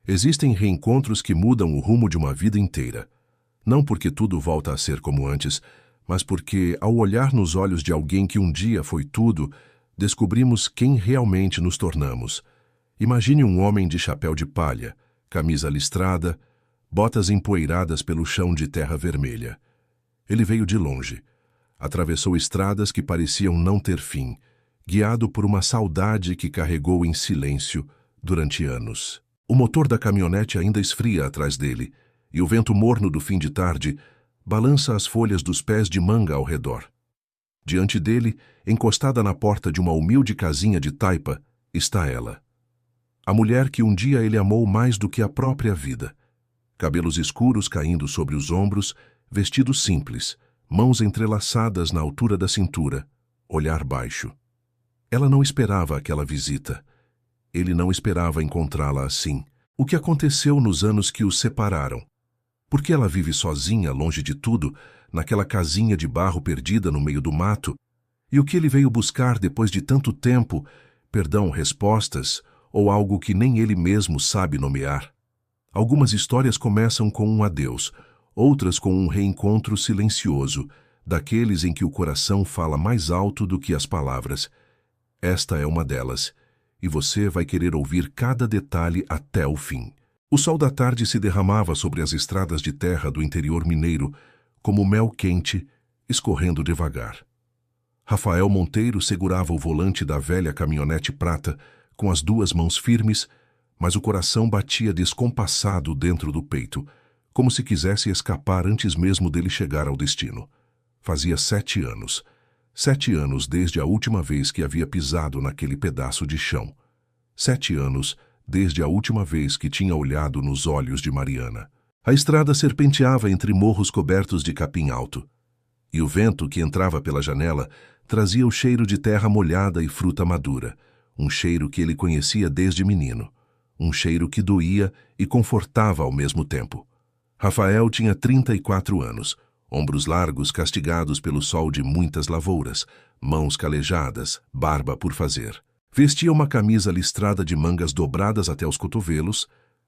Existem reencontros que mudam o rumo de uma vida inteira. Não porque tudo volta a ser como antes, mas porque, ao olhar nos olhos de alguém que um dia foi tudo, descobrimos quem realmente nos tornamos. Imagine um homem de chapéu de palha, camisa listrada, botas empoeiradas pelo chão de terra vermelha. Ele veio de longe. Atravessou estradas que pareciam não ter fim, guiado por uma saudade que carregou em silêncio durante anos. O motor da caminhonete ainda esfria atrás dele, e o vento morno do fim de tarde balança as folhas dos pés de manga ao redor. Diante dele, encostada na porta de uma humilde casinha de taipa, está ela. A mulher que um dia ele amou mais do que a própria vida. Cabelos escuros caindo sobre os ombros, vestido simples, mãos entrelaçadas na altura da cintura, olhar baixo. Ela não esperava aquela visita. Ele não esperava encontrá-la assim. O que aconteceu nos anos que os separaram? Por que ela vive sozinha, longe de tudo, naquela casinha de barro perdida no meio do mato? E o que ele veio buscar depois de tanto tempo? Perdão, respostas, ou algo que nem ele mesmo sabe nomear? Algumas histórias começam com um adeus, outras com um reencontro silencioso, daqueles em que o coração fala mais alto do que as palavras. Esta é uma delas, e você vai querer ouvir cada detalhe até o fim. O sol da tarde se derramava sobre as estradas de terra do interior mineiro, como mel quente, escorrendo devagar. Rafael Monteiro segurava o volante da velha caminhonete prata com as duas mãos firmes, mas o coração batia descompassado dentro do peito, como se quisesse escapar antes mesmo dele chegar ao destino. Fazia 7 anos. 7 anos desde a última vez que havia pisado naquele pedaço de chão. 7 anos desde a última vez que tinha olhado nos olhos de Mariana. A estrada serpenteava entre morros cobertos de capim alto, e o vento que entrava pela janela trazia o cheiro de terra molhada e fruta madura, um cheiro que ele conhecia desde menino, um cheiro que doía e confortava ao mesmo tempo. Rafael tinha 34 anos, ombros largos castigados pelo sol de muitas lavouras, mãos calejadas, barba por fazer. Vestia uma camisa listrada de mangas dobradas até os cotovelos,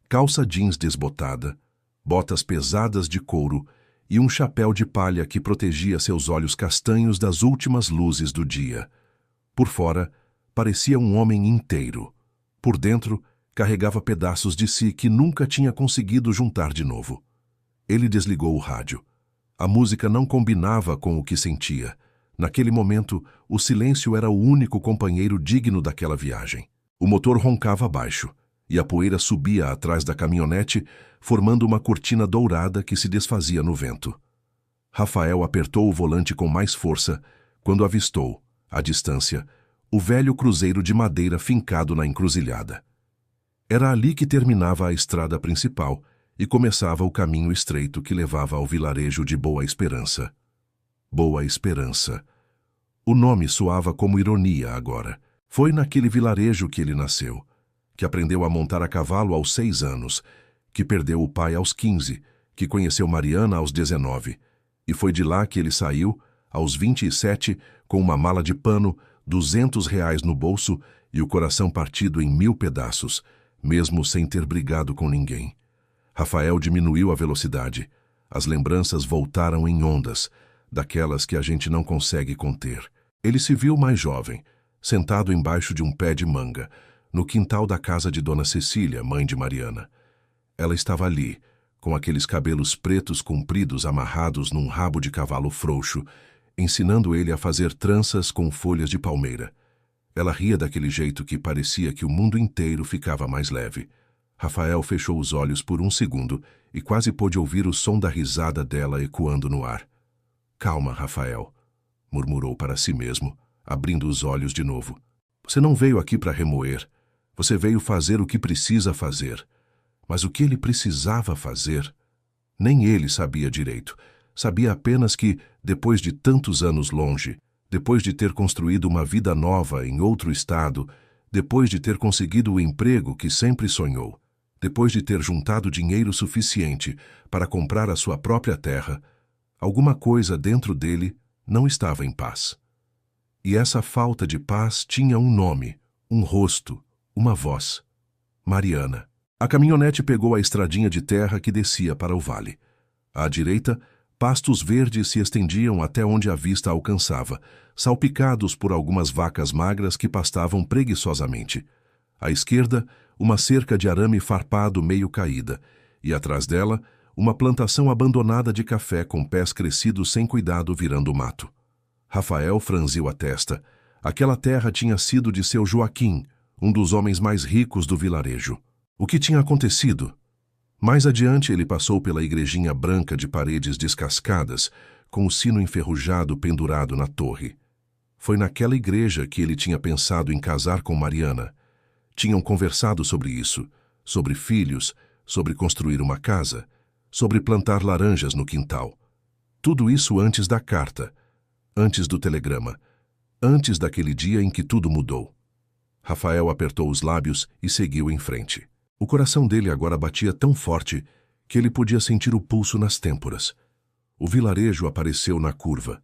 calça jeans desbotada, botas pesadas de couro e um chapéu de palha que protegia seus olhos castanhos das últimas luzes do dia. Por fora, parecia um homem inteiro. Por dentro, carregava pedaços de si que nunca tinha conseguido juntar de novo. Ele desligou o rádio. A música não combinava com o que sentia. Naquele momento, o silêncio era o único companheiro digno daquela viagem. O motor roncava baixo, e a poeira subia atrás da caminhonete, formando uma cortina dourada que se desfazia no vento. Rafael apertou o volante com mais força quando avistou, à distância, o velho cruzeiro de madeira fincado na encruzilhada. Era ali que terminava a estrada principal e começava o caminho estreito que levava ao vilarejo de Boa Esperança. Boa Esperança. O nome soava como ironia agora. Foi naquele vilarejo que ele nasceu, que aprendeu a montar a cavalo aos 6 anos, que perdeu o pai aos 15, que conheceu Mariana aos 19, e foi de lá que ele saiu, aos 27, com uma mala de pano, R$ 200 no bolso e o coração partido em 1000 pedaços, mesmo sem ter brigado com ninguém. Rafael diminuiu a velocidade. As lembranças voltaram em ondas, daquelas que a gente não consegue conter. Ele se viu mais jovem, sentado embaixo de um pé de manga, no quintal da casa de Dona Cecília, mãe de Mariana. Ela estava ali, com aqueles cabelos pretos compridos amarrados num rabo de cavalo frouxo, ensinando ele a fazer tranças com folhas de palmeira. Ela ria daquele jeito que parecia que o mundo inteiro ficava mais leve. Rafael fechou os olhos por um segundo e quase pôde ouvir o som da risada dela ecoando no ar. Calma, Rafael, murmurou para si mesmo, abrindo os olhos de novo. Você não veio aqui para remoer. Você veio fazer o que precisa fazer. Mas o que ele precisava fazer? Nem ele sabia direito. Sabia apenas que, depois de tantos anos longe, depois de ter construído uma vida nova em outro estado, depois de ter conseguido o emprego que sempre sonhou, depois de ter juntado dinheiro suficiente para comprar a sua própria terra, alguma coisa dentro dele não estava em paz. E essa falta de paz tinha um nome, um rosto, uma voz. Mariana. A caminhonete pegou a estradinha de terra que descia para o vale. À direita, pastos verdes se estendiam até onde a vista alcançava, salpicados por algumas vacas magras que pastavam preguiçosamente. À esquerda, uma cerca de arame farpado meio caída, e atrás dela, uma plantação abandonada de café com pés crescidos sem cuidado virando mato. Rafael franziu a testa. Aquela terra tinha sido de seu Joaquim, um dos homens mais ricos do vilarejo. O que tinha acontecido? Mais adiante ele passou pela igrejinha branca de paredes descascadas, com o sino enferrujado pendurado na torre. Foi naquela igreja que ele tinha pensado em casar com Mariana. Tinham conversado sobre isso, sobre filhos, sobre construir uma casa, sobre plantar laranjas no quintal. Tudo isso antes da carta, antes do telegrama, antes daquele dia em que tudo mudou. Rafael apertou os lábios e seguiu em frente. O coração dele agora batia tão forte que ele podia sentir o pulso nas têmporas. O vilarejo apareceu na curva.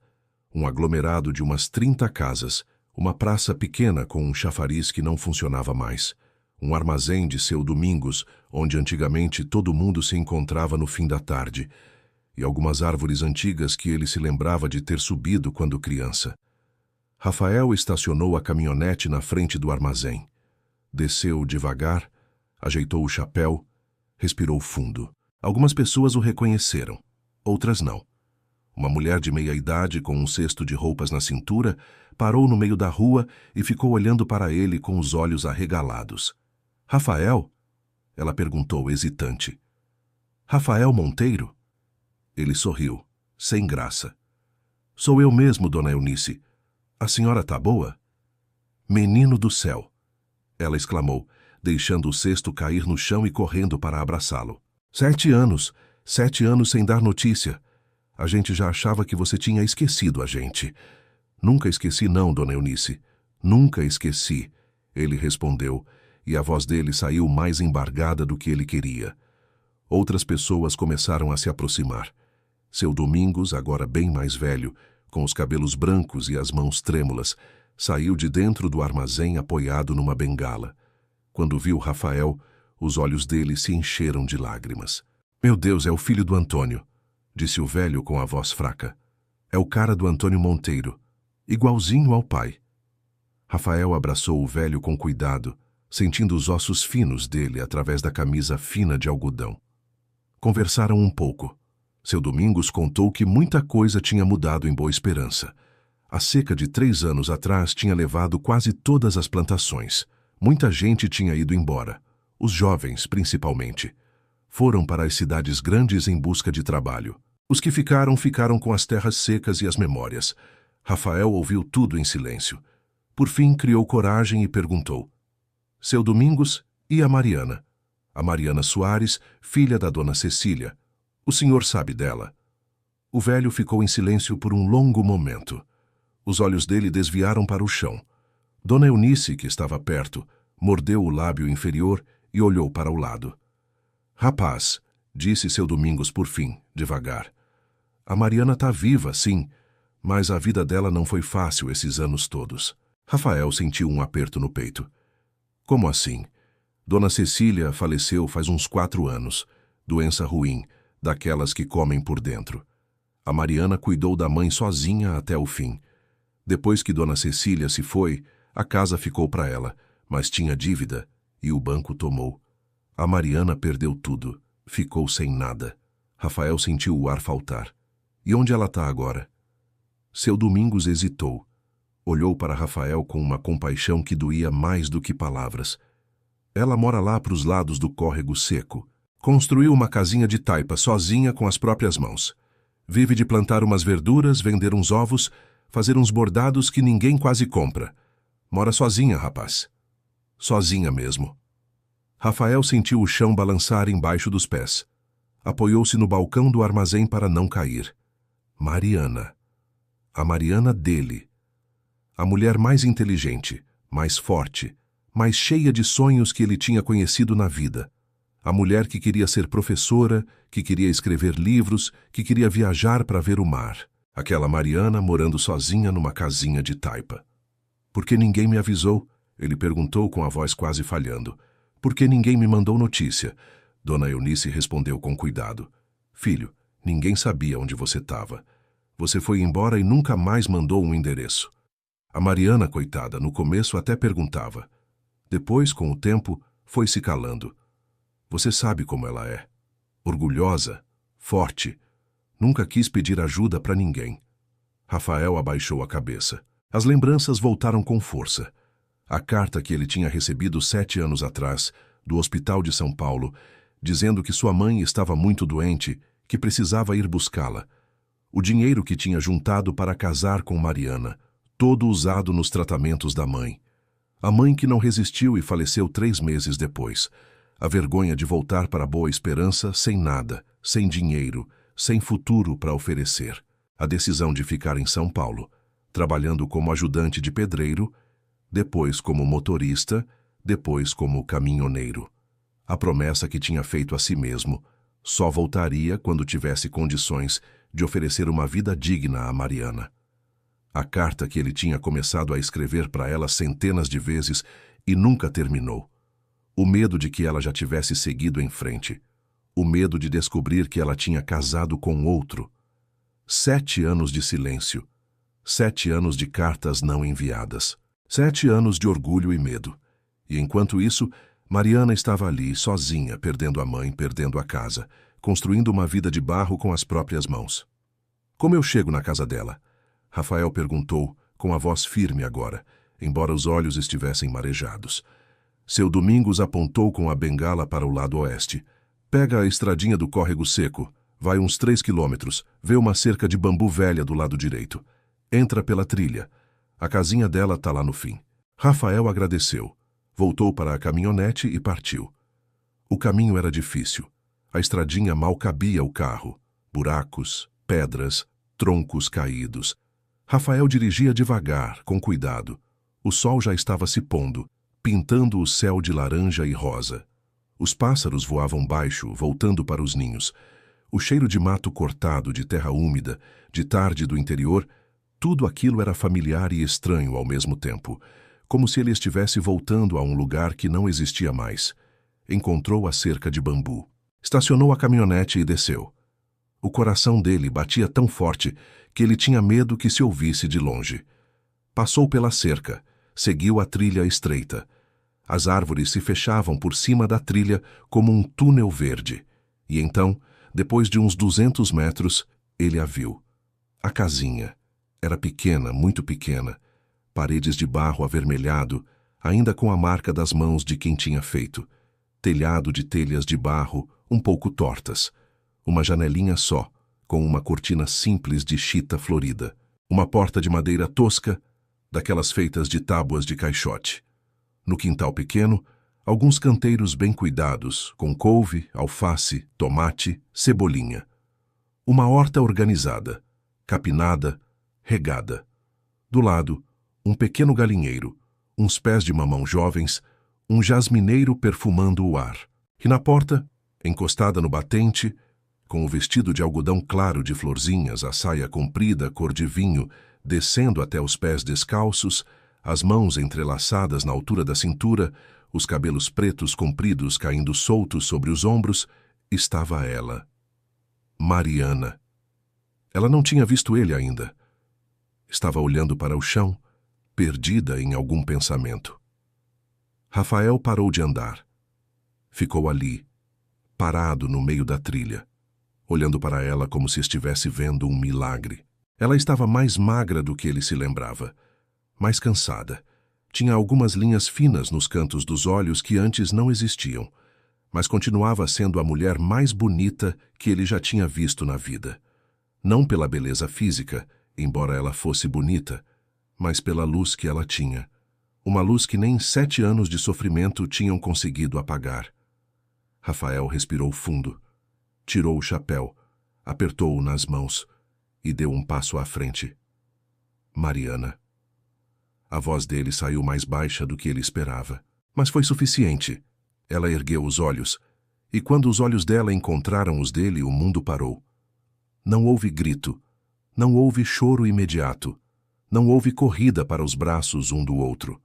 Um aglomerado de umas 30 casas, uma praça pequena com um chafariz que não funcionava mais, um armazém de seu Domingos, onde antigamente todo mundo se encontrava no fim da tarde, e algumas árvores antigas que ele se lembrava de ter subido quando criança. Rafael estacionou a caminhonete na frente do armazém. Desceu devagar, ajeitou o chapéu, respirou fundo. Algumas pessoas o reconheceram, outras não. Uma mulher de meia-idade, com um cesto de roupas na cintura, parou no meio da rua e ficou olhando para ele com os olhos arregalados. — Rafael? Ela perguntou, hesitante. — Rafael Monteiro? Ele sorriu, sem graça. — Sou eu mesmo, dona Eunice. A senhora tá boa? — Menino do céu! Ela exclamou, deixando o cesto cair no chão e correndo para abraçá-lo. 7 anos, 7 anos sem dar notícia. A gente já achava que você tinha esquecido a gente. Nunca esqueci não, dona Eunice. Nunca esqueci, ele respondeu, e a voz dele saiu mais embargada do que ele queria. Outras pessoas começaram a se aproximar. Seu Domingos, agora bem mais velho, com os cabelos brancos e as mãos trêmulas, saiu de dentro do armazém apoiado numa bengala. Quando viu Rafael, os olhos dele se encheram de lágrimas. — Meu Deus, é o filho do Antônio, disse o velho com a voz fraca. É o cara do Antônio Monteiro, igualzinho ao pai. Rafael abraçou o velho com cuidado, sentindo os ossos finos dele através da camisa fina de algodão. Conversaram um pouco. Seu Domingos contou que muita coisa tinha mudado em Boa Esperança. A seca de 3 anos atrás tinha levado quase todas as plantações. Muita gente tinha ido embora, os jovens principalmente. Foram para as cidades grandes em busca de trabalho. Os que ficaram com as terras secas e as memórias. Rafael ouviu tudo em silêncio. Por fim, criou coragem e perguntou. — Seu Domingos e a Mariana? A Mariana Soares, filha da dona Cecília. O senhor sabe dela? O velho ficou em silêncio por um longo momento. Os olhos dele desviaram para o chão. Dona Eunice, que estava perto, mordeu o lábio inferior e olhou para o lado. — Rapaz, disse seu Domingos por fim, devagar. A Mariana tá viva, sim, mas a vida dela não foi fácil esses anos todos. Rafael sentiu um aperto no peito. — Como assim? Dona Cecília faleceu faz uns 4 anos. Doença ruim, daquelas que comem por dentro. A Mariana cuidou da mãe sozinha até o fim. Depois que Dona Cecília se foi, a casa ficou para ela, mas tinha dívida, e o banco tomou. A Mariana perdeu tudo, ficou sem nada. Rafael sentiu o ar faltar. E onde ela está agora? Seu Domingos hesitou. Olhou para Rafael com uma compaixão que doía mais do que palavras. Ela mora lá para os lados do córrego seco. Construiu uma casinha de taipa sozinha com as próprias mãos. Vive de plantar umas verduras, vender uns ovos, fazer uns bordados que ninguém quase compra. Mora sozinha, rapaz. Sozinha mesmo. Rafael sentiu o chão balançar embaixo dos pés. Apoiou-se no balcão do armazém para não cair. Mariana. A Mariana dele. A mulher mais inteligente, mais forte, mais cheia de sonhos que ele tinha conhecido na vida. A mulher que queria ser professora, que queria escrever livros, que queria viajar para ver o mar. Aquela Mariana morando sozinha numa casinha de taipa. — Por que ninguém me avisou? Ele perguntou com a voz quase falhando. — Porque ninguém me mandou notícia. Dona Eunice respondeu com cuidado. Filho, ninguém sabia onde você estava. Você foi embora e nunca mais mandou um endereço. A Mariana, coitada, no começo até perguntava. Depois, com o tempo, foi se calando. Você sabe como ela é. Orgulhosa, forte. Nunca quis pedir ajuda para ninguém. Rafael abaixou a cabeça. As lembranças voltaram com força. A carta que ele tinha recebido 7 anos atrás, do Hospital de São Paulo, dizendo que sua mãe estava muito doente, que precisava ir buscá-la. O dinheiro que tinha juntado para casar com Mariana, todo usado nos tratamentos da mãe. A mãe que não resistiu e faleceu 3 meses depois. A vergonha de voltar para Boa Esperança sem nada, sem dinheiro, sem futuro para oferecer. A decisão de ficar em São Paulo, trabalhando como ajudante de pedreiro, depois como motorista, depois como caminhoneiro. A promessa que tinha feito a si mesmo, só voltaria quando tivesse condições de oferecer uma vida digna a Mariana. A carta que ele tinha começado a escrever para ela centenas de vezes e nunca terminou. O medo de que ela já tivesse seguido em frente. O medo de descobrir que ela tinha casado com outro. 7 anos de silêncio. 7 anos de cartas não enviadas. 7 anos de orgulho e medo. E enquanto isso, Mariana estava ali, sozinha, perdendo a mãe, perdendo a casa, construindo uma vida de barro com as próprias mãos. Como eu chego na casa dela? Rafael perguntou, com a voz firme agora, embora os olhos estivessem marejados. Seu Domingos apontou com a bengala para o lado oeste. Pega a estradinha do córrego seco, vai uns 3 quilômetros, vê uma cerca de bambu velha do lado direito. Entra pela trilha. A casinha dela tá lá no fim. Rafael agradeceu. Voltou para a caminhonete e partiu. O caminho era difícil. A estradinha mal cabia o carro. Buracos, pedras, troncos caídos. Rafael dirigia devagar, com cuidado. O sol já estava se pondo, pintando o céu de laranja e rosa. Os pássaros voavam baixo, voltando para os ninhos. O cheiro de mato cortado, de terra úmida, de tarde do interior, tudo aquilo era familiar e estranho ao mesmo tempo, como se ele estivesse voltando a um lugar que não existia mais. Encontrou a cerca de bambu. Estacionou a caminhonete e desceu. O coração dele batia tão forte que ele tinha medo que se ouvisse de longe. Passou pela cerca, seguiu a trilha estreita. As árvores se fechavam por cima da trilha como um túnel verde. E então, depois de uns 200 metros, ele a viu. A casinha. Era pequena, muito pequena. Paredes de barro avermelhado, ainda com a marca das mãos de quem tinha feito. Telhado de telhas de barro, um pouco tortas. Uma janelinha só, com uma cortina simples de chita florida. Uma porta de madeira tosca, daquelas feitas de tábuas de caixote. No quintal pequeno, alguns canteiros bem cuidados, com couve, alface, tomate, cebolinha. Uma horta organizada, capinada, regada. Do lado, um pequeno galinheiro, uns pés de mamão jovens, um jasmineiro perfumando o ar. E na porta, encostada no batente, com o vestido de algodão claro de florzinhas, a saia comprida cor de vinho, descendo até os pés descalços, as mãos entrelaçadas na altura da cintura, os cabelos pretos compridos caindo soltos sobre os ombros, estava ela. Mariana. Ela não tinha visto ele ainda. Estava olhando para o chão, perdida em algum pensamento. Rafael parou de andar. Ficou ali, parado no meio da trilha, olhando para ela como se estivesse vendo um milagre. Ela estava mais magra do que ele se lembrava, mais cansada. Tinha algumas linhas finas nos cantos dos olhos que antes não existiam, mas continuava sendo a mulher mais bonita que ele já tinha visto na vida. Não pela beleza física, embora ela fosse bonita, mas pela luz que ela tinha. Uma luz que nem 7 anos de sofrimento tinham conseguido apagar. Rafael respirou fundo, tirou o chapéu, apertou-o nas mãos e deu um passo à frente. Mariana. A voz dele saiu mais baixa do que ele esperava, mas foi suficiente. Ela ergueu os olhos, e quando os olhos dela encontraram os dele, o mundo parou. Não houve grito, não houve choro imediato, não houve corrida para os braços um do outro.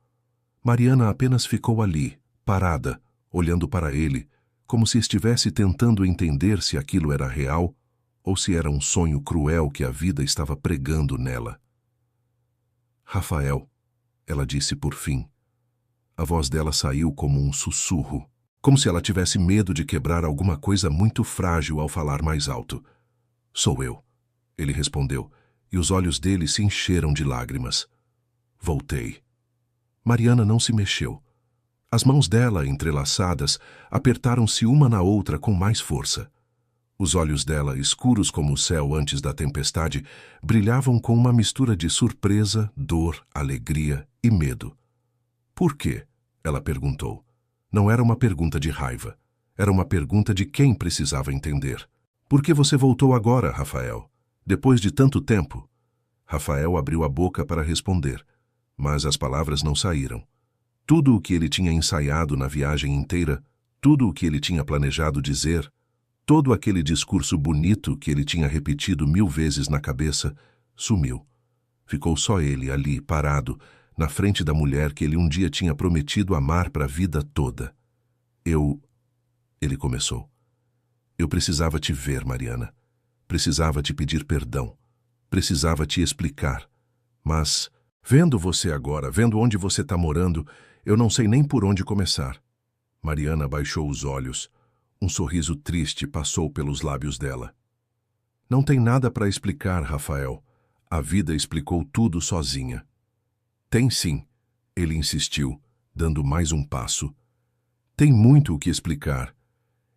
Mariana apenas ficou ali, parada, olhando para ele, como se estivesse tentando entender se aquilo era real ou se era um sonho cruel que a vida estava pregando nela. Rafael, ela disse por fim. A voz dela saiu como um sussurro, como se ela tivesse medo de quebrar alguma coisa muito frágil ao falar mais alto. Sou eu, ele respondeu, e os olhos dele se encheram de lágrimas. Voltei. Mariana não se mexeu. As mãos dela, entrelaçadas, apertaram-se uma na outra com mais força. Os olhos dela, escuros como o céu antes da tempestade, brilhavam com uma mistura de surpresa, dor, alegria e medo. Por quê? Ela perguntou. Não era uma pergunta de raiva. Era uma pergunta de quem precisava entender. Por que você voltou agora, Rafael? Depois de tanto tempo? Rafael abriu a boca para responder, mas as palavras não saíram. Tudo o que ele tinha ensaiado na viagem inteira, tudo o que ele tinha planejado dizer, todo aquele discurso bonito que ele tinha repetido 1000 vezes na cabeça, sumiu. Ficou só ele ali, parado, na frente da mulher que ele um dia tinha prometido amar para a vida toda. Ele começou. Eu precisava te ver, Mariana. Precisava te pedir perdão. Precisava te explicar. Mas, vendo você agora, vendo onde você está morando, eu não sei nem por onde começar. Mariana baixou os olhos. Um sorriso triste passou pelos lábios dela. Não tem nada para explicar, Rafael. A vida explicou tudo sozinha. Tem sim, ele insistiu, dando mais um passo. Tem muito o que explicar.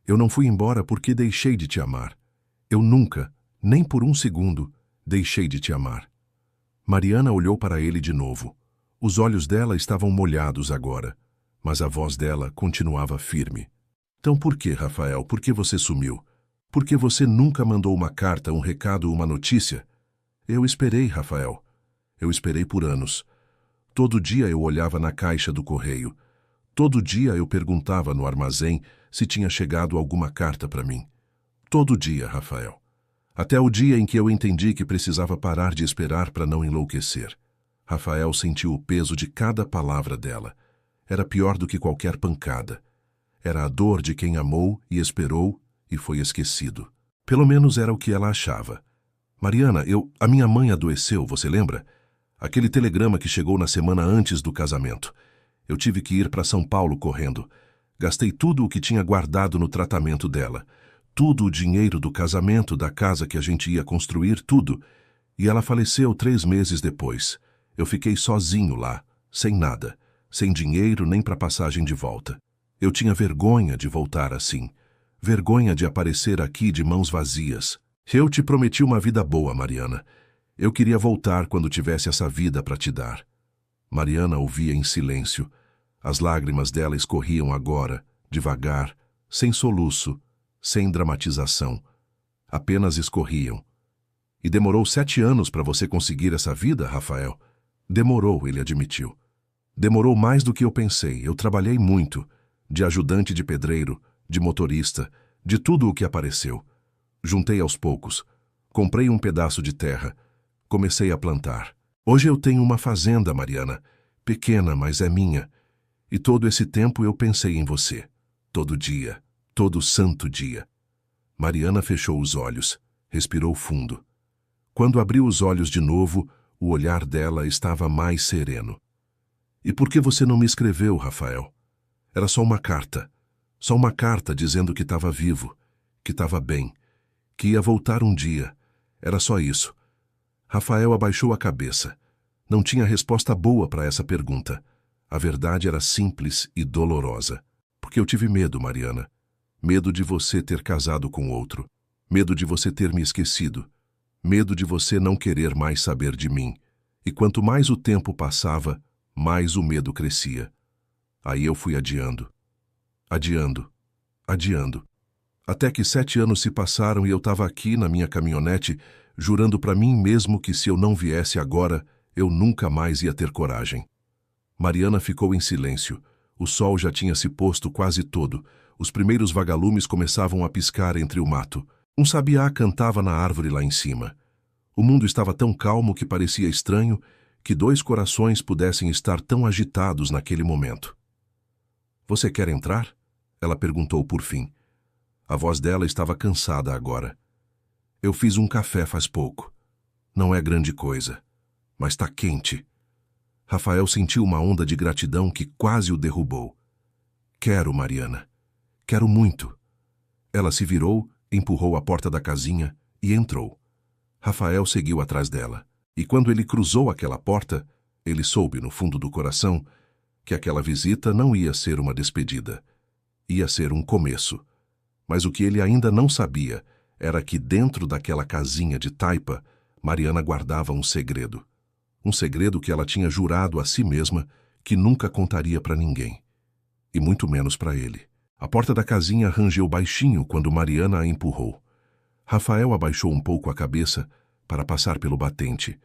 Eu não fui embora porque deixei de te amar. Eu nunca, nem por um segundo, deixei de te amar. Mariana olhou para ele de novo. Os olhos dela estavam molhados agora, mas a voz dela continuava firme. Então por que, Rafael? Por que você sumiu? Por que você nunca mandou uma carta, um recado, uma notícia? Eu esperei, Rafael. Eu esperei por anos. Todo dia eu olhava na caixa do correio. Todo dia eu perguntava no armazém se tinha chegado alguma carta para mim. Todo dia, Rafael. Até o dia em que eu entendi que precisava parar de esperar para não enlouquecer. Rafael sentiu o peso de cada palavra dela. Era pior do que qualquer pancada. Era a dor de quem amou e esperou e foi esquecido. Pelo menos era o que ela achava. Mariana, a minha mãe adoeceu, você lembra? Aquele telegrama que chegou na semana antes do casamento. Eu tive que ir para São Paulo correndo. Gastei tudo o que tinha guardado no tratamento dela. Tudo o dinheiro do casamento, da casa que a gente ia construir, tudo. E ela faleceu 3 meses depois. Eu fiquei sozinho lá, sem nada. Sem dinheiro nem para passagem de volta. Eu tinha vergonha de voltar assim. Vergonha de aparecer aqui de mãos vazias. Eu te prometi uma vida boa, Mariana. Eu queria voltar quando tivesse essa vida para te dar. Mariana ouvia em silêncio. As lágrimas dela escorriam agora, devagar, sem soluço, sem dramatização. Apenas escorriam. E demorou 7 anos para você conseguir essa vida, Rafael? Demorou, ele admitiu. Demorou mais do que eu pensei. Eu trabalhei muito, de ajudante de pedreiro, de motorista, de tudo o que apareceu. Juntei aos poucos. Comprei um pedaço de terra. Comecei a plantar. Hoje eu tenho uma fazenda, Mariana. Pequena, mas é minha. E todo esse tempo eu pensei em você. Todo dia. Todo santo dia. Mariana fechou os olhos. Respirou fundo. Quando abriu os olhos de novo, o olhar dela estava mais sereno. E por que você não me escreveu, Rafael? Era só uma carta. Só uma carta dizendo que estava vivo, que estava bem, que ia voltar um dia. Era só isso. Rafael abaixou a cabeça. Não tinha resposta boa para essa pergunta. A verdade era simples e dolorosa. Porque eu tive medo, Mariana. Medo de você ter casado com outro. Medo de você ter me esquecido. Medo de você não querer mais saber de mim. E quanto mais o tempo passava, mais o medo crescia. Aí eu fui adiando. Adiando. Adiando. Até que 7 anos se passaram e eu estava aqui na minha caminhonete, jurando para mim mesmo que se eu não viesse agora, eu nunca mais ia ter coragem. Mariana ficou em silêncio. O sol já tinha se posto quase todo. Os primeiros vagalumes começavam a piscar entre o mato. Um sabiá cantava na árvore lá em cima. O mundo estava tão calmo que parecia estranho que 2 corações pudessem estar tão agitados naquele momento. Você quer entrar? Ela perguntou por fim. A voz dela estava cansada agora. Eu fiz um café faz pouco. Não é grande coisa, mas tá quente. Rafael sentiu uma onda de gratidão que quase o derrubou. Quero, Mariana. Quero muito. Ela se virou, empurrou a porta da casinha e entrou. Rafael seguiu atrás dela. E quando ele cruzou aquela porta, ele soube no fundo do coração que aquela visita não ia ser uma despedida. Ia ser um começo. Mas o que ele ainda não sabia era que dentro daquela casinha de taipa, Mariana guardava um segredo. Um segredo que ela tinha jurado a si mesma que nunca contaria para ninguém. E muito menos para ele. A porta da casinha rangeu baixinho quando Mariana a empurrou. Rafael abaixou um pouco a cabeça para passar pelo batente.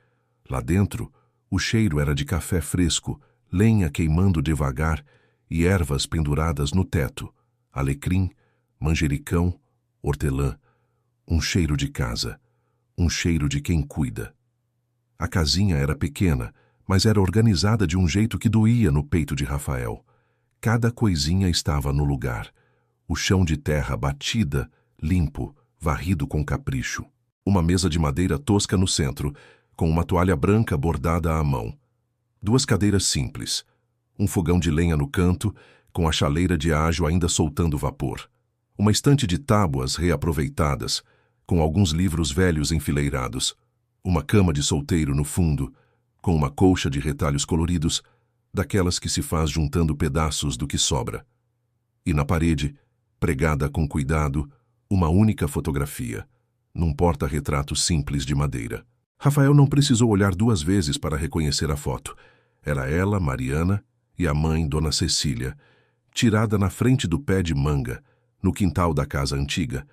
Lá dentro, o cheiro era de café fresco, lenha queimando devagar e ervas penduradas no teto, alecrim, manjericão, hortelã. Um cheiro de casa, um cheiro de quem cuida. A casinha era pequena, mas era organizada de um jeito que doía no peito de Rafael. Cada coisinha estava no lugar. O chão de terra batida, limpo, varrido com capricho. Uma mesa de madeira tosca no centro, com uma toalha branca bordada à mão. 2 cadeiras simples. Um fogão de lenha no canto, com a chaleira de ajo ainda soltando vapor. Uma estante de tábuas reaproveitadas, com alguns livros velhos enfileirados. Uma cama de solteiro no fundo, com uma colcha de retalhos coloridos, daquelas que se faz juntando pedaços do que sobra. E na parede, pregada com cuidado, uma única fotografia, num porta-retrato simples de madeira. Rafael não precisou olhar 2 vezes para reconhecer a foto. Era ela, Mariana, e a mãe, Dona Cecília, tirada na frente do pé de manga, no quintal da casa antiga.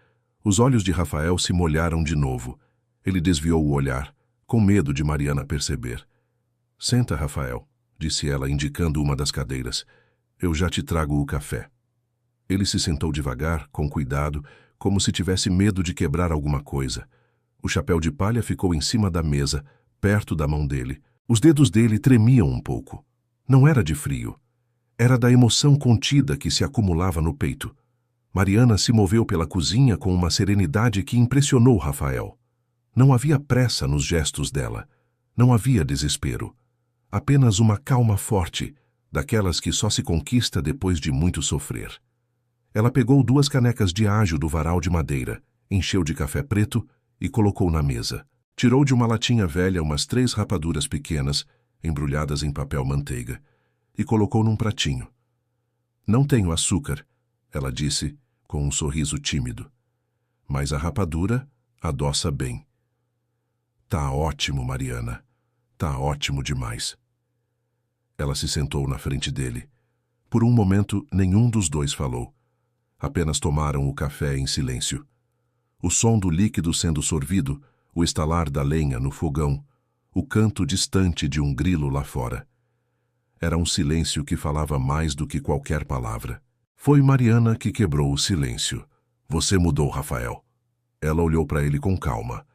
Os olhos de Rafael se molharam de novo. Ele desviou o olhar, com medo de Mariana perceber. Senta, Rafael, disse ela, indicando uma das cadeiras. Eu já te trago o café. Ele se sentou devagar, com cuidado, como se tivesse medo de quebrar alguma coisa. O chapéu de palha ficou em cima da mesa, perto da mão dele. Os dedos dele tremiam um pouco. Não era de frio. Era da emoção contida que se acumulava no peito. Mariana se moveu pela cozinha com uma serenidade que impressionou Rafael. Não havia pressa nos gestos dela. Não havia desespero. Apenas uma calma forte, daquelas que só se conquista depois de muito sofrer. Ela pegou 2 canecas de ajo do varal de madeira, encheu de café preto e colocou na mesa. Tirou de uma latinha velha umas 3 rapaduras pequenas, embrulhadas em papel manteiga, e colocou num pratinho. Não tenho açúcar, ela disse, com um sorriso tímido. Mas a rapadura adoça bem. Tá ótimo, Mariana. Tá ótimo demais. Ela se sentou na frente dele. Por um momento, nenhum dos dois falou. Apenas tomaram o café em silêncio. O som do líquido sendo sorvido, o estalar da lenha no fogão, o canto distante de um grilo lá fora. Era um silêncio que falava mais do que qualquer palavra. Foi Mariana que quebrou o silêncio. Você mudou, Rafael. Ela olhou para ele com calma.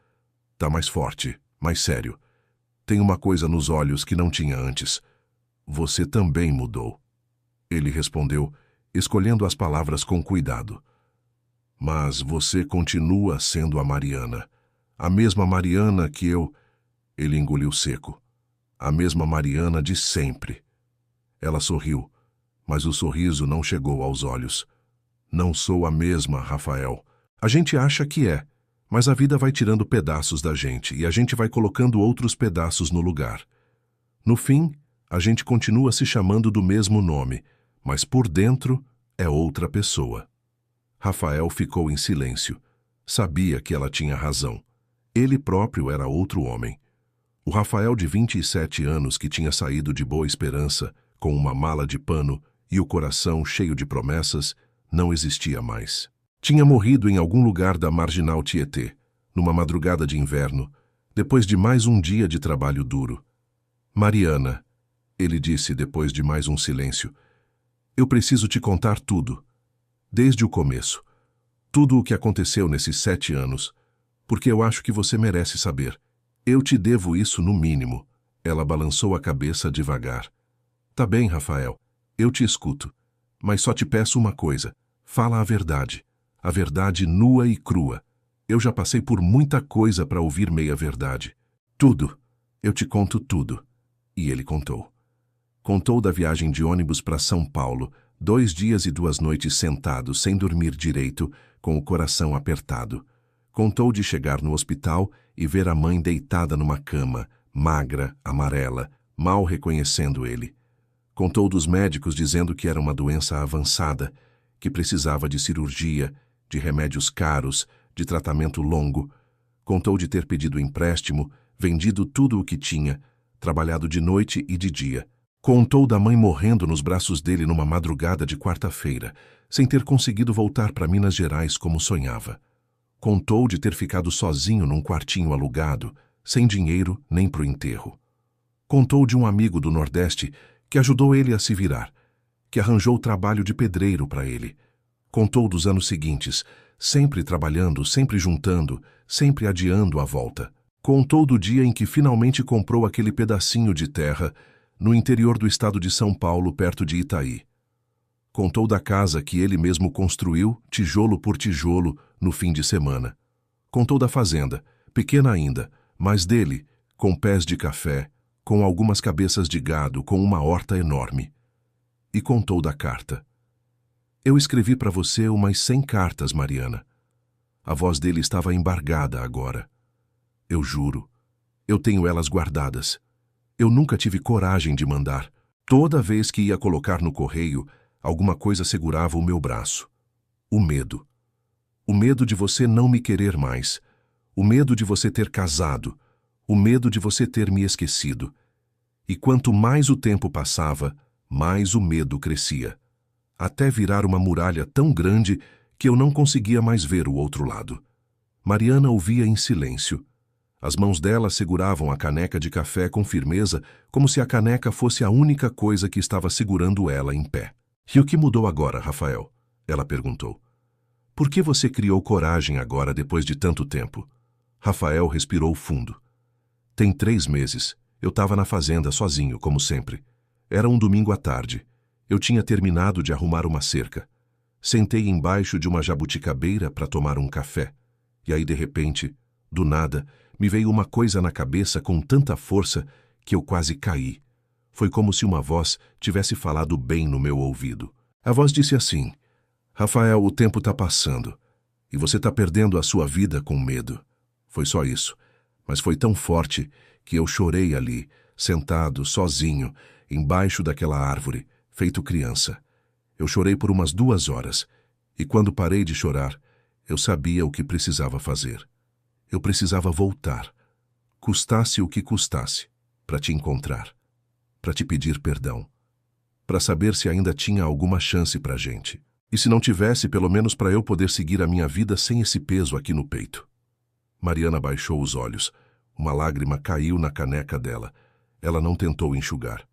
Tá mais forte, mais sério. Tem uma coisa nos olhos que não tinha antes. Você também mudou. Ele respondeu, escolhendo as palavras com cuidado. Mas você continua sendo a Mariana. A mesma Mariana que eu... Ele engoliu seco. A mesma Mariana de sempre. Ela sorriu, mas o sorriso não chegou aos olhos. Não sou a mesma, Rafael. A gente acha que é, mas a vida vai tirando pedaços da gente e a gente vai colocando outros pedaços no lugar. No fim, a gente continua se chamando do mesmo nome, mas por dentro é outra pessoa. Rafael ficou em silêncio. Sabia que ela tinha razão. Ele próprio era outro homem. O Rafael de 27 anos que tinha saído de Boa Esperança, com uma mala de pano e o coração cheio de promessas, não existia mais. Tinha morrido em algum lugar da Marginal Tietê, numa madrugada de inverno, depois de mais um dia de trabalho duro. Mariana, ele disse depois de mais um silêncio, eu preciso te contar tudo. Desde o começo. Tudo o que aconteceu nesses 7 anos. Porque eu acho que você merece saber. Eu te devo isso no mínimo. Ela balançou a cabeça devagar. Tá bem, Rafael. Eu te escuto. Mas só te peço uma coisa. Fala a verdade nua e crua. Eu já passei por muita coisa para ouvir meia-verdade. Tudo. Eu te conto tudo. E ele contou. Contou da viagem de ônibus para São Paulo, 2 dias e 2 noites sentado, sem dormir direito, com o coração apertado. Contou de chegar no hospital e ver a mãe deitada numa cama, magra, amarela, mal reconhecendo ele. Contou dos médicos dizendo que era uma doença avançada, que precisava de cirurgia, de remédios caros, de tratamento longo. Contou de ter pedido empréstimo, vendido tudo o que tinha, trabalhado de noite e de dia. Contou da mãe morrendo nos braços dele numa madrugada de quarta-feira, sem ter conseguido voltar para Minas Gerais como sonhava. Contou de ter ficado sozinho num quartinho alugado, sem dinheiro nem pro enterro. Contou de um amigo do Nordeste que ajudou ele a se virar, que arranjou trabalho de pedreiro para ele. Contou dos anos seguintes, sempre trabalhando, sempre juntando, sempre adiando a volta. Contou do dia em que finalmente comprou aquele pedacinho de terra no interior do estado de São Paulo, perto de Itaí. Contou da casa que ele mesmo construiu, tijolo por tijolo, no fim de semana. Contou da fazenda, pequena ainda, mas dele, com pés de café, com algumas cabeças de gado, com uma horta enorme. E contou da carta. Eu escrevi para você umas 100 cartas, Mariana. A voz dele estava embargada agora. Eu juro, eu tenho elas guardadas. Eu nunca tive coragem de mandar. Toda vez que ia colocar no correio, alguma coisa segurava o meu braço. O medo. O medo de você não me querer mais. O medo de você ter casado. O medo de você ter me esquecido. E quanto mais o tempo passava, mais o medo crescia. Até virar uma muralha tão grande que eu não conseguia mais ver o outro lado. Mariana ouvia em silêncio. As mãos dela seguravam a caneca de café com firmeza, como se a caneca fosse a única coisa que estava segurando ela em pé. E o que mudou agora, Rafael? Ela perguntou. Por que você criou coragem agora depois de tanto tempo? Rafael respirou fundo. Tem 3 meses. Eu estava na fazenda sozinho, como sempre. Era um domingo à tarde. Eu tinha terminado de arrumar uma cerca. Sentei embaixo de uma jabuticabeira para tomar um café. E aí, de repente, do nada, me veio uma coisa na cabeça com tanta força que eu quase caí. Foi como se uma voz tivesse falado bem no meu ouvido. A voz disse assim: Rafael, o tempo está passando e você está perdendo a sua vida com medo. Foi só isso, mas foi tão forte que eu chorei ali, sentado, sozinho, embaixo daquela árvore, feito criança. Eu chorei por umas 2 horas e quando parei de chorar, eu sabia o que precisava fazer. Eu precisava voltar, custasse o que custasse, para te encontrar, para te pedir perdão, para saber se ainda tinha alguma chance para a gente. E se não tivesse, pelo menos para eu poder seguir a minha vida sem esse peso aqui no peito. Mariana baixou os olhos. Uma lágrima caiu na caneca dela. Ela não tentou enxugar.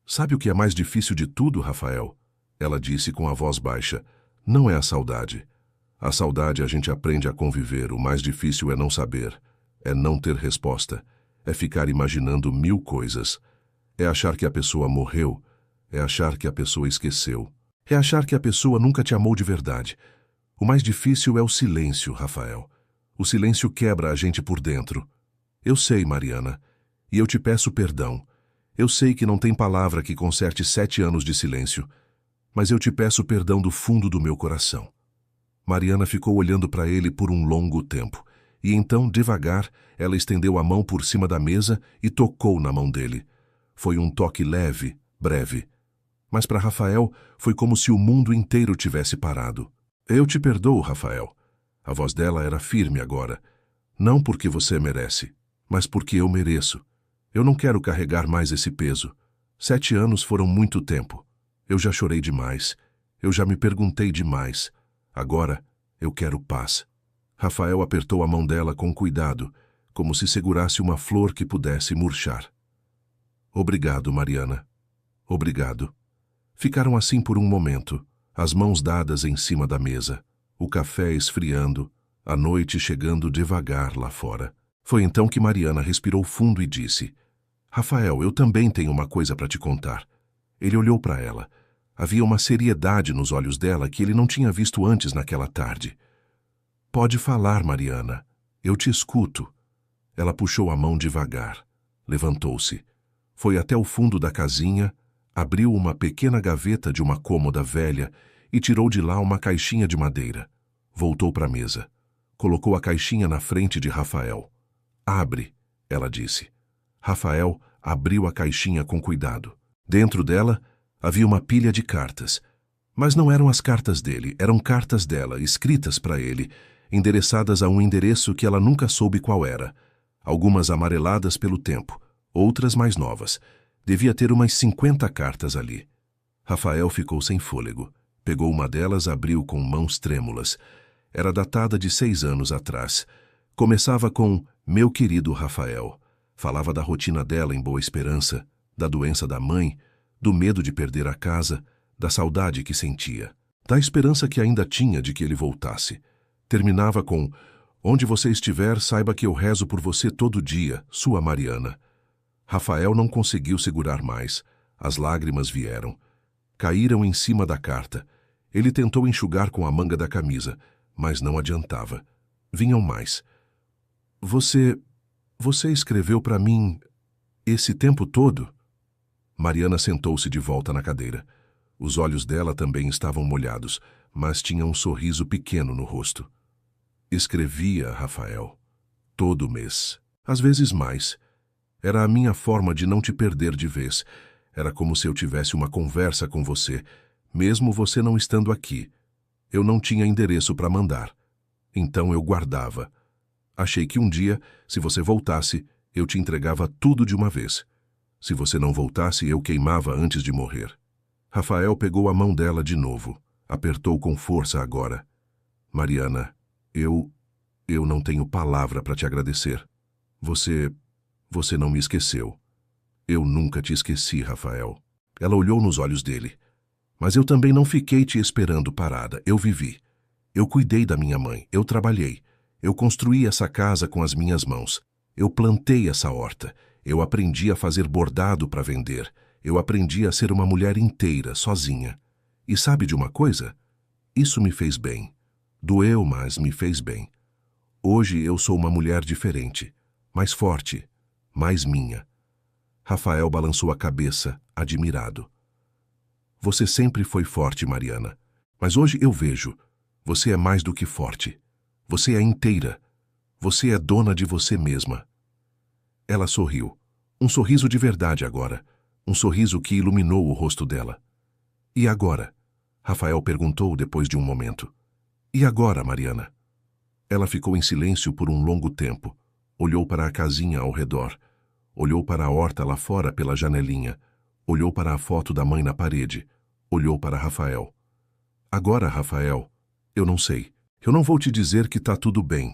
Sabe o que é mais difícil de tudo, Rafael? Ela disse com a voz baixa. Não é a saudade. A saudade a gente aprende a conviver, o mais difícil é não saber, é não ter resposta, é ficar imaginando 1000 coisas, é achar que a pessoa morreu, é achar que a pessoa esqueceu, é achar que a pessoa nunca te amou de verdade. O mais difícil é o silêncio, Rafael. O silêncio quebra a gente por dentro. Eu sei, Mariana, e eu te peço perdão. Eu sei que não tem palavra que conserte 7 anos de silêncio, mas eu te peço perdão do fundo do meu coração. Mariana ficou olhando para ele por um longo tempo, e então, devagar, ela estendeu a mão por cima da mesa e tocou na mão dele. Foi um toque leve, breve. Mas para Rafael, foi como se o mundo inteiro tivesse parado. Eu te perdoo, Rafael. A voz dela era firme agora. Não porque você merece, mas porque eu mereço. Eu não quero carregar mais esse peso. 7 anos foram muito tempo. Eu já chorei demais. Eu já me perguntei demais. Agora, eu quero paz. Rafael apertou a mão dela com cuidado, como se segurasse uma flor que pudesse murchar. Obrigado, Mariana. Obrigado. Ficaram assim por um momento, as mãos dadas em cima da mesa, o café esfriando, a noite chegando devagar lá fora. Foi então que Mariana respirou fundo e disse: Rafael, eu também tenho uma coisa para te contar. Ele olhou para ela. Havia uma seriedade nos olhos dela que ele não tinha visto antes naquela tarde. Pode falar, Mariana. Eu te escuto. Ela puxou a mão devagar. Levantou-se. Foi até o fundo da casinha, abriu uma pequena gaveta de uma cômoda velha e tirou de lá uma caixinha de madeira. Voltou para a mesa. Colocou a caixinha na frente de Rafael. Abre, ela disse. Rafael abriu a caixinha com cuidado. Dentro dela havia uma pilha de cartas. Mas não eram as cartas dele, eram cartas dela, escritas para ele, endereçadas a um endereço que ela nunca soube qual era. Algumas amareladas pelo tempo, outras mais novas. Devia ter umas 50 cartas ali. Rafael ficou sem fôlego. Pegou uma delas, abriu com mãos trêmulas. Era datada de 6 anos atrás. Começava com "Meu querido Rafael". Falava da rotina dela em Boa Esperança, da doença da mãe, do medo de perder a casa, da saudade que sentia, da esperança que ainda tinha de que ele voltasse. Terminava com "Onde você estiver, saiba que eu rezo por você todo dia, sua Mariana". Rafael não conseguiu segurar mais. As lágrimas vieram. Caíram em cima da carta. Ele tentou enxugar com a manga da camisa, mas não adiantava. Vinham mais. Você escreveu para mim esse tempo todo?" Mariana sentou-se de volta na cadeira. Os olhos dela também estavam molhados, mas tinha um sorriso pequeno no rosto. "Escrevia, Rafael. Todo mês. Às vezes mais. Era a minha forma de não te perder de vez. Era como se eu tivesse uma conversa com você, mesmo você não estando aqui. Eu não tinha endereço para mandar. Então eu guardava. Achei que um dia, se você voltasse, eu te entregava tudo de uma vez. Se você não voltasse, eu queimava antes de morrer." Rafael pegou a mão dela de novo. Apertou com força agora. "Mariana, eu não tenho palavra para te agradecer. Você não me esqueceu. Eu nunca te esqueci, Rafael." Ela olhou nos olhos dele. "Mas eu também não fiquei te esperando parada. Eu vivi. Eu cuidei da minha mãe. Eu trabalhei. Eu construí essa casa com as minhas mãos. Eu plantei essa horta. Eu aprendi a fazer bordado para vender. Eu aprendi a ser uma mulher inteira, sozinha. E sabe de uma coisa? Isso me fez bem. Doeu, mas me fez bem. Hoje eu sou uma mulher diferente, mais forte, mais minha." Rafael balançou a cabeça, admirado. "Você sempre foi forte, Mariana. Mas hoje eu vejo. Você é mais do que forte. Você é inteira. Você é dona de você mesma." Ela sorriu. Um sorriso de verdade agora. Um sorriso que iluminou o rosto dela. "E agora?" Rafael perguntou depois de um momento. "E agora, Mariana?" Ela ficou em silêncio por um longo tempo. Olhou para a casinha ao redor. Olhou para a horta lá fora pela janelinha. Olhou para a foto da mãe na parede. Olhou para Rafael. "Agora, Rafael, eu não sei. Eu não vou te dizer que tá tudo bem,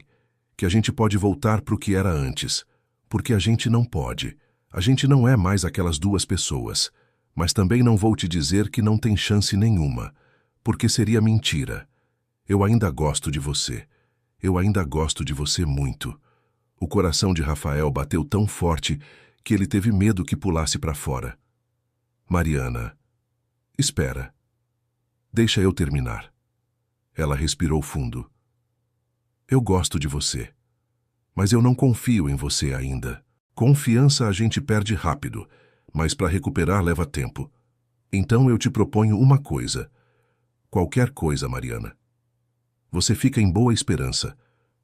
que a gente pode voltar para o que era antes, porque a gente não pode. A gente não é mais aquelas duas pessoas. Mas também não vou te dizer que não tem chance nenhuma, porque seria mentira. Eu ainda gosto de você. Eu ainda gosto de você muito." O coração de Rafael bateu tão forte que ele teve medo que pulasse para fora. "Mariana, espera. Deixa eu terminar." Ela respirou fundo. "Eu gosto de você, mas eu não confio em você ainda. Confiança a gente perde rápido, mas para recuperar leva tempo. Então eu te proponho uma coisa. Qualquer coisa, Mariana. Você fica em Boa Esperança,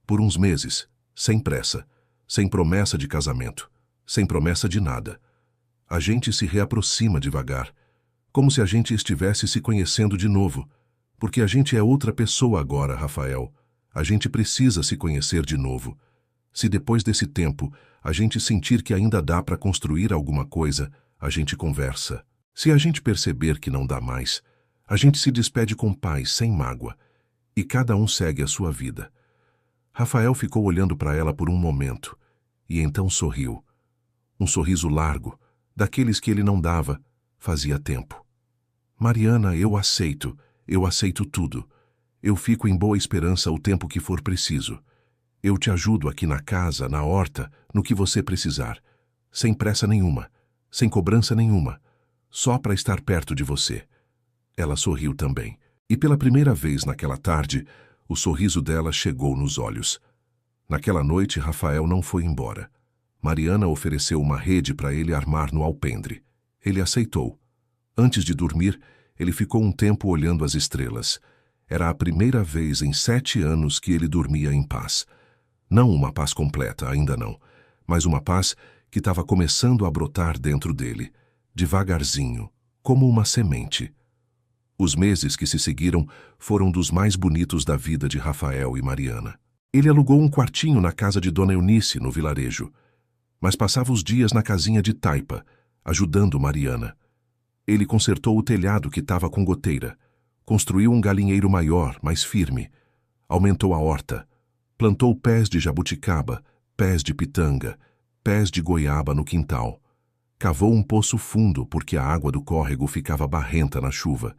por uns meses, sem pressa, sem promessa de casamento, sem promessa de nada. A gente se reaproxima devagar, como se a gente estivesse se conhecendo de novo, porque a gente é outra pessoa agora, Rafael. A gente precisa se conhecer de novo. Se depois desse tempo a gente sentir que ainda dá para construir alguma coisa, a gente conversa. Se a gente perceber que não dá mais, a gente se despede com paz, sem mágoa, e cada um segue a sua vida." Rafael ficou olhando para ela por um momento, e então sorriu. Um sorriso largo, daqueles que ele não dava, fazia tempo. "Mariana, eu aceito tudo. Eu fico em Boa Esperança o tempo que for preciso. Eu te ajudo aqui na casa, na horta, no que você precisar. Sem pressa nenhuma, sem cobrança nenhuma, só para estar perto de você. Ela sorriu também. E pela primeira vez naquela tarde, o sorriso dela chegou nos olhos. Naquela noite, Rafael não foi embora. Mariana ofereceu uma rede para ele armar no alpendre. Ele aceitou. Antes de dormir, ele ficou um tempo olhando as estrelas. Era a primeira vez em 7 anos que ele dormia em paz. Não uma paz completa, ainda não, mas uma paz que estava começando a brotar dentro dele, devagarzinho, como uma semente. Os meses que se seguiram foram dos mais bonitos da vida de Rafael e Mariana. Ele alugou um quartinho na casa de Dona Eunice, no vilarejo, mas passava os dias na casinha de taipa, ajudando Mariana. Ele consertou o telhado que estava com goteira, construiu um galinheiro maior, mais firme, aumentou a horta, plantou pés de jabuticaba, pés de pitanga, pés de goiaba no quintal. Cavou um poço fundo porque a água do córrego ficava barrenta na chuva.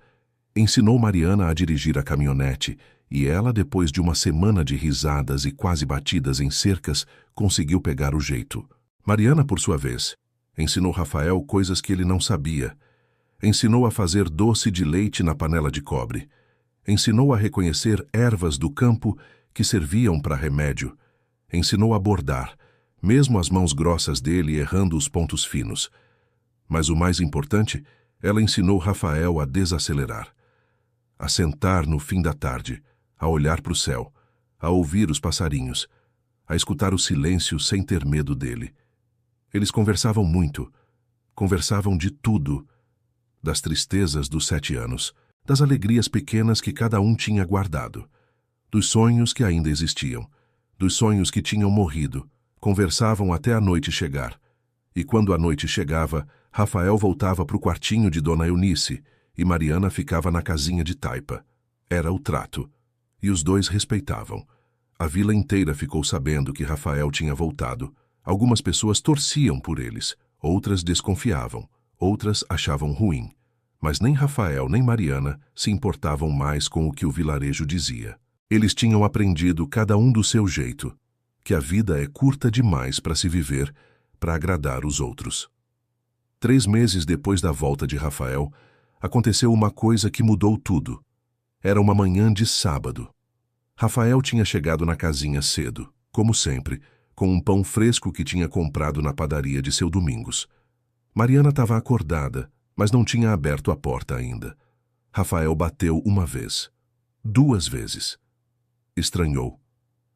Ensinou Mariana a dirigir a caminhonete e ela, depois de uma semana de risadas e quase batidas em cercas, conseguiu pegar o jeito. Mariana, por sua vez, ensinou Rafael coisas que ele não sabia. Ensinou a fazer doce de leite na panela de cobre. Ensinou a reconhecer ervas do campo que serviam para remédio. Ensinou a bordar, mesmo as mãos grossas dele errando os pontos finos. Mas o mais importante, ela ensinou Rafael a desacelerar. A sentar no fim da tarde, a olhar para o céu, a ouvir os passarinhos, a escutar o silêncio sem ter medo dele. Eles conversavam muito, conversavam de tudo, das tristezas dos 7 anos, das alegrias pequenas que cada um tinha guardado, dos sonhos que ainda existiam, dos sonhos que tinham morrido. Conversavam até a noite chegar. E quando a noite chegava, Rafael voltava para o quartinho de Dona Eunice e Mariana ficava na casinha de taipa. Era o trato. E os dois respeitavam. A vila inteira ficou sabendo que Rafael tinha voltado. Algumas pessoas torciam por eles, outras desconfiavam, outras achavam ruim. Mas nem Rafael nem Mariana se importavam mais com o que o vilarejo dizia. Eles tinham aprendido, cada um do seu jeito, que a vida é curta demais para se viver, para agradar os outros. 3 meses depois da volta de Rafael, aconteceu uma coisa que mudou tudo. Era uma manhã de sábado. Rafael tinha chegado na casinha cedo, como sempre, com um pão fresco que tinha comprado na padaria de seu Domingos. Mariana estava acordada, mas não tinha aberto a porta ainda. Rafael bateu uma vez, 2 vezes. Estranhou.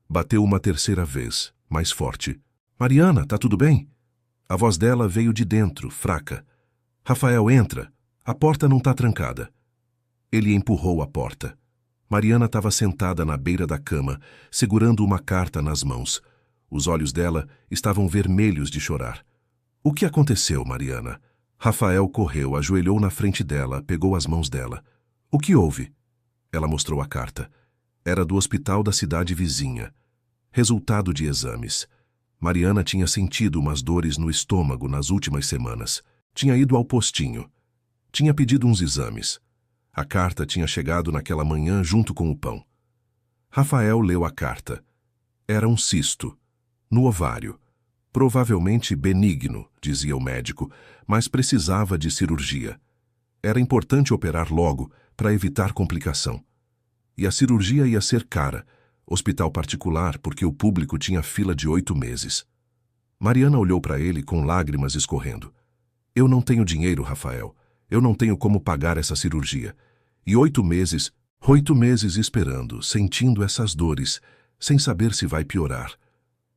Bateu uma terceira vez, mais forte. "Mariana, tá tudo bem?" A voz dela veio de dentro, fraca. "Rafael, entra. A porta não tá trancada." Ele empurrou a porta. Mariana estava sentada na beira da cama, segurando uma carta nas mãos. Os olhos dela estavam vermelhos de chorar. "O que aconteceu, Mariana?" Rafael correu, ajoelhou na frente dela, pegou as mãos dela. "O que houve?" Ela mostrou a carta. Era do hospital da cidade vizinha. Resultado de exames. Mariana tinha sentido umas dores no estômago nas últimas semanas. Tinha ido ao postinho. Tinha pedido uns exames. A carta tinha chegado naquela manhã junto com o pão. Rafael leu a carta. Era um cisto, no ovário. Provavelmente benigno, dizia o médico, mas precisava de cirurgia. Era importante operar logo para evitar complicação. E a cirurgia ia ser cara, hospital particular porque o público tinha fila de 8 meses. Mariana olhou para ele com lágrimas escorrendo. "Eu não tenho dinheiro, Rafael. Eu não tenho como pagar essa cirurgia. E 8 meses esperando, sentindo essas dores, sem saber se vai piorar."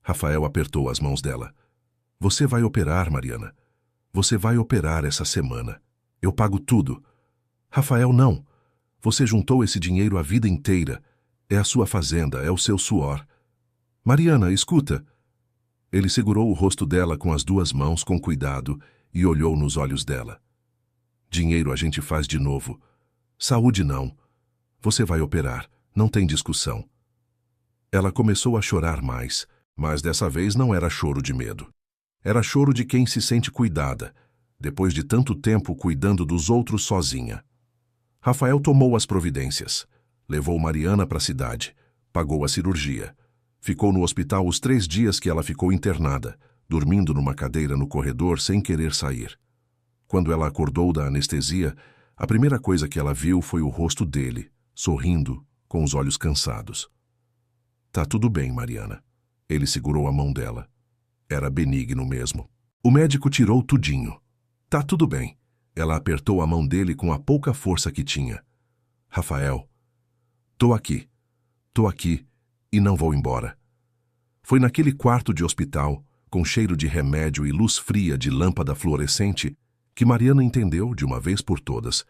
Rafael apertou as mãos dela. "Você vai operar, Mariana. Você vai operar essa semana. Eu pago tudo." "Rafael, não. Você juntou esse dinheiro a vida inteira. É a sua fazenda, é o seu suor." "Mariana, escuta." Ele segurou o rosto dela com as 2 mãos com cuidado e olhou nos olhos dela. "Dinheiro a gente faz de novo. Saúde não. Você vai operar, não tem discussão." Ela começou a chorar mais, mas dessa vez não era choro de medo. Era choro de quem se sente cuidada, depois de tanto tempo cuidando dos outros sozinha. Rafael tomou as providências. Levou Mariana para a cidade. Pagou a cirurgia. Ficou no hospital os 3 dias que ela ficou internada, dormindo numa cadeira no corredor sem querer sair. Quando ela acordou da anestesia, A primeira coisa que ela viu foi o rosto dele, sorrindo, com os olhos cansados. Tá tudo bem, Mariana. Ele segurou a mão dela. Era benigno mesmo. O médico tirou tudinho. Tá tudo bem. Ela apertou a mão dele com a pouca força que tinha. Rafael, tô aqui e não vou embora. Foi naquele quarto de hospital, com cheiro de remédio e luz fria de lâmpada fluorescente, que Mariana entendeu, de uma vez por todas,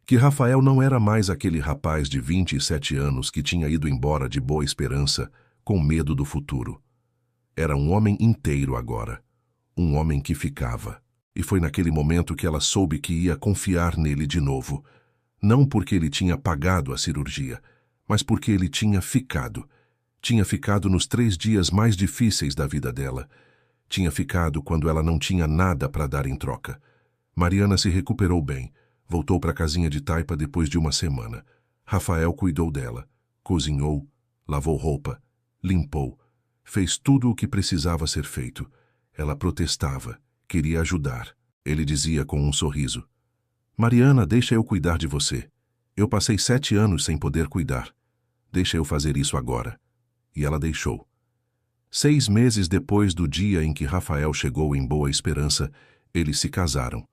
que Rafael não era mais aquele rapaz de 27 anos que tinha ido embora de boa esperança, com medo do futuro. Era um homem inteiro agora, um homem que ficava. E foi naquele momento que ela soube que ia confiar nele de novo, não porque ele tinha pagado a cirurgia, mas porque ele tinha ficado. Tinha ficado nos 3 dias mais difíceis da vida dela. Tinha ficado quando ela não tinha nada para dar em troca. Mariana se recuperou bem. Voltou para a casinha de taipa depois de uma semana. Rafael cuidou dela. Cozinhou, lavou roupa, limpou. Fez tudo o que precisava ser feito. Ela protestava, queria ajudar. Ele dizia com um sorriso: Mariana, deixa eu cuidar de você. Eu passei 7 anos sem poder cuidar. Deixa eu fazer isso agora. E ela deixou. 6 meses depois do dia em que Rafael chegou em Boa Esperança, eles se casaram.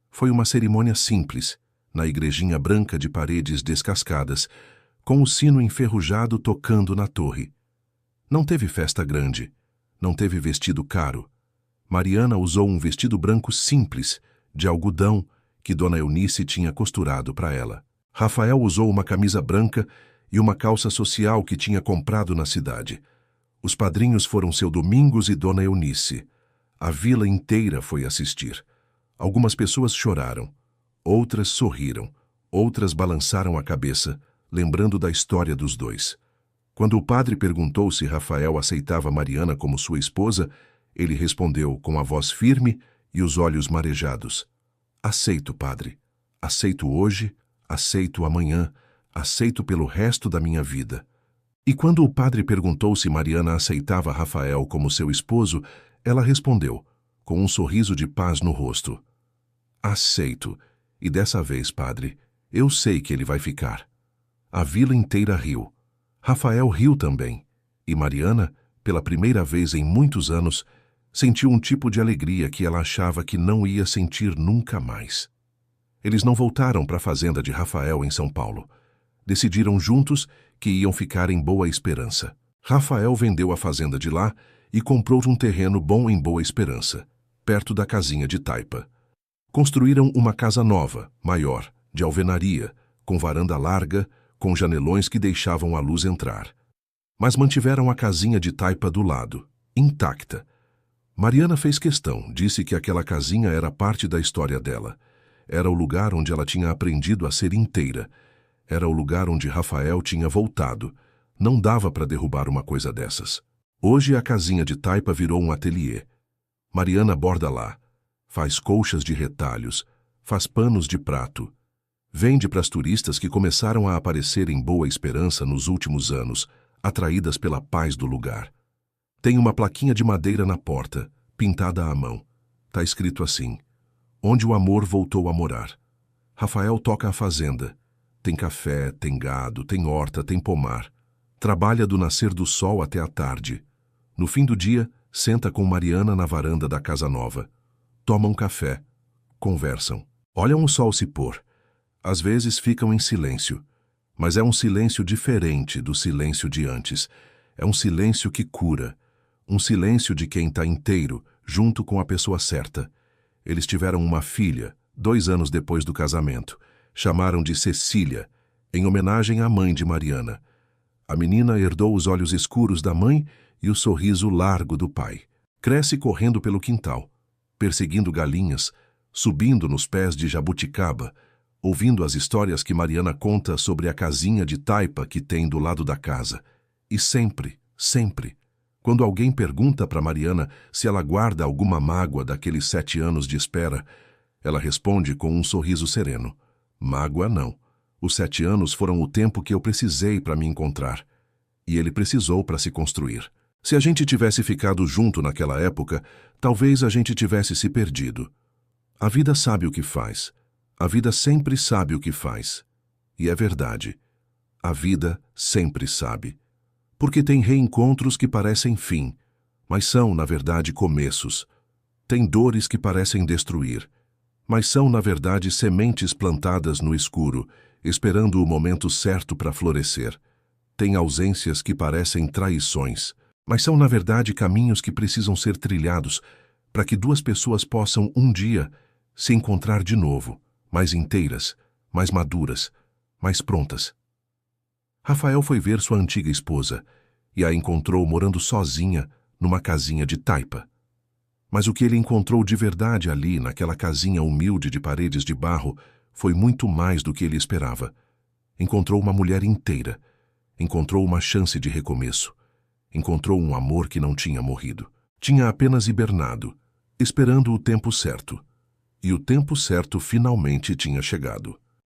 Foi uma cerimônia simples, na igrejinha branca de paredes descascadas, com o sino enferrujado tocando na torre. Não teve festa grande, não teve vestido caro. Mariana usou um vestido branco simples, de algodão, que Dona Eunice tinha costurado para ela. Rafael usou uma camisa branca e uma calça social que tinha comprado na cidade. Os padrinhos foram seu Domingos e Dona Eunice. A vila inteira foi assistir. Algumas pessoas choraram, outras sorriram, outras balançaram a cabeça, lembrando da história dos dois. Quando o padre perguntou se Rafael aceitava Mariana como sua esposa, ele respondeu com a voz firme e os olhos marejados: Aceito, padre. Aceito hoje, aceito amanhã, aceito pelo resto da minha vida. E quando o padre perguntou se Mariana aceitava Rafael como seu esposo, ela respondeu, com um sorriso de paz no rosto: Aceito, e dessa vez, padre, eu sei que ele vai ficar. A vila inteira riu. Rafael riu também, e Mariana, pela primeira vez em muitos anos, sentiu um tipo de alegria que ela achava que não ia sentir nunca mais. Eles não voltaram para a fazenda de Rafael em São Paulo. Decidiram juntos que iam ficar em Boa Esperança. Rafael vendeu a fazenda de lá e comprou um terreno bom em Boa Esperança, perto da casinha de taipa. Construíram uma casa nova, maior, de alvenaria, com varanda larga, com janelões que deixavam a luz entrar. Mas mantiveram a casinha de taipa do lado, intacta. Mariana fez questão, disse que aquela casinha era parte da história dela. Era o lugar onde ela tinha aprendido a ser inteira. Era o lugar onde Rafael tinha voltado. Não dava para derrubar uma coisa dessas. Hoje a casinha de taipa virou um ateliê. Mariana borda lá. Faz colchas de retalhos. Faz panos de prato. Vende para as turistas que começaram a aparecer em Boa Esperança nos últimos anos, atraídas pela paz do lugar. Tem uma plaquinha de madeira na porta, pintada à mão. Tá escrito assim: Onde o amor voltou a morar. Rafael toca a fazenda. Tem café, tem gado, tem horta, tem pomar. Trabalha do nascer do sol até a tarde. No fim do dia, senta com Mariana na varanda da casa nova. Tomam café. Conversam. Olham o sol se pôr. Às vezes ficam em silêncio. Mas é um silêncio diferente do silêncio de antes. É um silêncio que cura. Um silêncio de quem está inteiro, junto com a pessoa certa. Eles tiveram uma filha, 2 anos depois do casamento. Chamaram de Cecília, em homenagem à mãe de Mariana. A menina herdou os olhos escuros da mãe e o sorriso largo do pai. Cresce correndo pelo quintal, perseguindo galinhas, subindo nos pés de jabuticaba, ouvindo as histórias que Mariana conta sobre a casinha de taipa que tem do lado da casa. E sempre, quando alguém pergunta para Mariana se ela guarda alguma mágoa daqueles 7 anos de espera, ela responde com um sorriso sereno: Mágoa não. Os 7 anos foram o tempo que eu precisei para me encontrar. E ele precisou para se construir. Se a gente tivesse ficado junto naquela época, talvez a gente tivesse se perdido. A vida sabe o que faz. A vida sempre sabe o que faz. E é verdade. A vida sempre sabe. Porque tem reencontros que parecem fim, mas são, na verdade, começos. Tem dores que parecem destruir, mas são, na verdade, sementes plantadas no escuro, esperando o momento certo para florescer. Tem ausências que parecem traições, mas são, na verdade, caminhos que precisam ser trilhados para que duas pessoas possam, um dia, se encontrar de novo, mais inteiras, mais maduras, mais prontas. Rafael foi ver sua antiga esposa e a encontrou morando sozinha numa casinha de taipa. Mas o que ele encontrou de verdade ali, naquela casinha humilde de paredes de barro, foi muito mais do que ele esperava. Encontrou uma mulher inteira. Encontrou uma chance de recomeço. Encontrou um amor que não tinha morrido. Tinha apenas hibernado, esperando o tempo certo. E o tempo certo finalmente tinha chegado.